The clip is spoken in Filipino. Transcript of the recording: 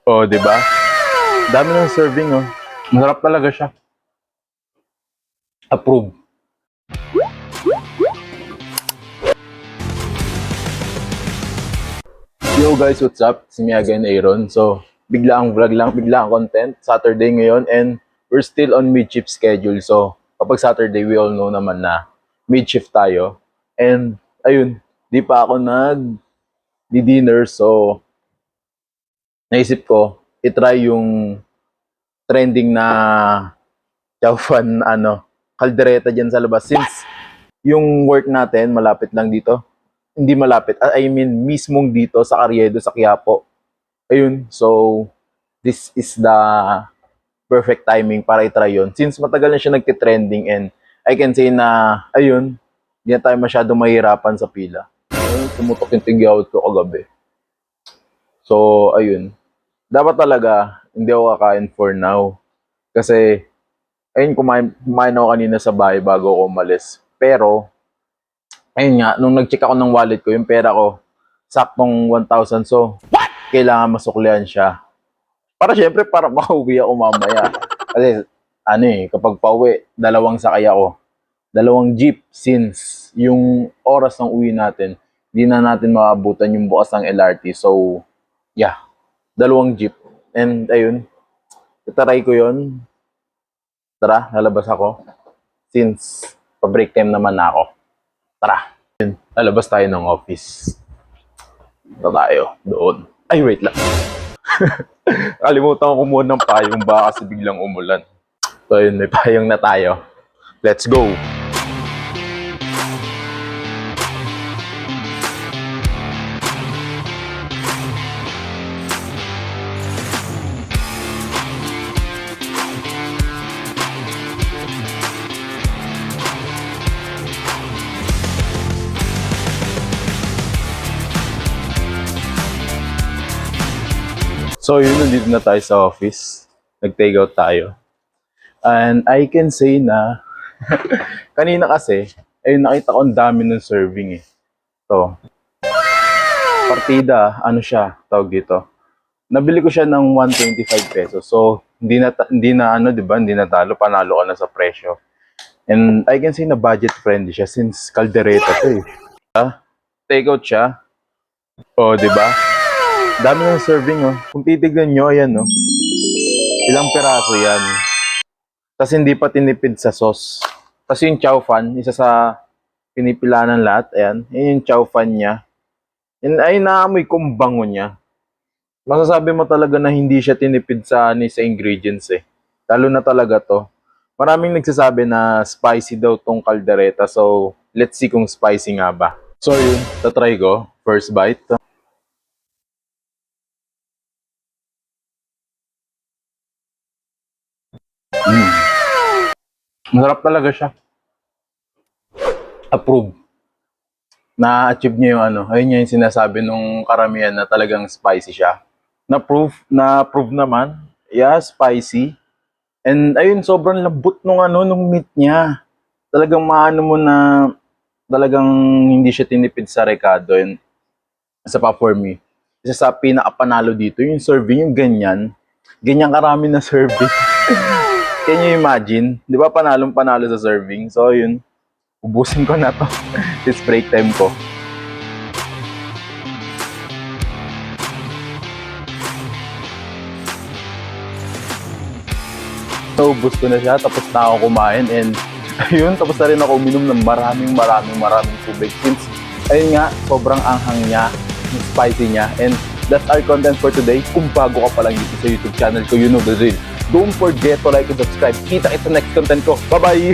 Oh, 'di ba? Dami ng serving, oh. Masarap talaga siya. Approve. Yo guys, what's up? Si me again, Aaron. So, biglaang vlog lang, biglaang content. Saturday ngayon and we're still on mid-shift schedule. So, kapag Saturday, we all know naman na mid-shift tayo. And, ayun, di pa ako nag-dinner. So, naisip ko, itry yung trending na chow fan, kaldereta dyan sa labas. Since yung work natin, malapit lang dito. Hindi malapit, I mean, mismong dito sa Carriedo, sa Quiapo. Ayun, so, this is the perfect timing para i-try yun. Since matagal na siya nagtitrending and I can say na, ayun, hindi na tayo masyadong mahirapan sa pila. Ayun, tumutok yung tigyawat ko kagabi. So, ayun. Dapat talaga, hindi ako kakain for now. Kasi, ayun, kumain ako kanina sa bahay bago ako umalis. Pero, ayun nga, nung nag-check ako ng wallet ko, yung pera ko, saktong 1,000. So, kailangan masuklian siya. Para syempre, para makauwi ako mamaya. Kasi, kapag pauwi, dalawang sakay ako. Dalawang jeep since yung oras ng uwi natin, hindi na natin maabutan yung bukas ng LRT. So, yeah, dalawang jeep. And ayun, itaray ko yun. Tara, lalabas ako. Since, pa-break time naman na ako. Tara, yun, lalabas tayo ng office. Ito tayo, doon. Ay, wait lang. Kalimutan ko kumuha ng payong baka kasi biglang umulan. So yun, may payong na tayo. Let's go! So yun, nandito na tayo sa office. Nag-take out tayo. And I can say na, kanina kasi, ayun, nakita ko ang dami ng serving eh. So, partida, siya, tawag dito. Nabili ko siya ng 125 pesos. So, hindi na 'di ba? Hindi natalo, panalo ka na sa presyo. And I can say na budget friendly siya since kaldereta 'to eh. Take out siya. Oh, 'di ba? Dami ng serving, oh. Kung titignan nyo, ayan, no. Ilang peraso yan. Tapos hindi pa tinipid sa sauce. Tapos yung chow fan, isa sa pinipila ng lahat, ayan. Ayan yung chow fan niya. And ay, naamoy kong bango niya. Masasabi mo talaga na hindi siya tinipid sa ingredients, eh. Lalo na talaga to. Maraming nagsasabi na spicy daw tong kaldereta. So, let's see kung spicy nga ba. So, yun. Tatry ko. First bite. Masarap talaga siya. Approve. Na-achieve niya yung ayun yung sinasabi nung karamihan na talagang spicy siya. Na-prove naman. Yeah, spicy. And ayun, sobrang lambot nung meat niya. Talagang maano mo na talagang hindi siya tinipid sa rekado. And isa pa for me, isa sa pinakapanalo dito, yung serving, yung ganyan. Ganyan karami na serving. Can you imagine? Di ba panalo sa serving? So, yun. Ubusin ko na to. It's break time ko. So, ubus ko na siya. Tapos na ako kumain. And, ayun, tapos na rin ako uminom ng maraming tubig. Since, ayun nga, sobrang anghang niya. Yung spicy niya. And, that's our content for today. Kung bago ka pa lang dito sa YouTube channel ko, you know the drill. Don't forget to like and subscribe. Kita kita next content ko. Bye-bye!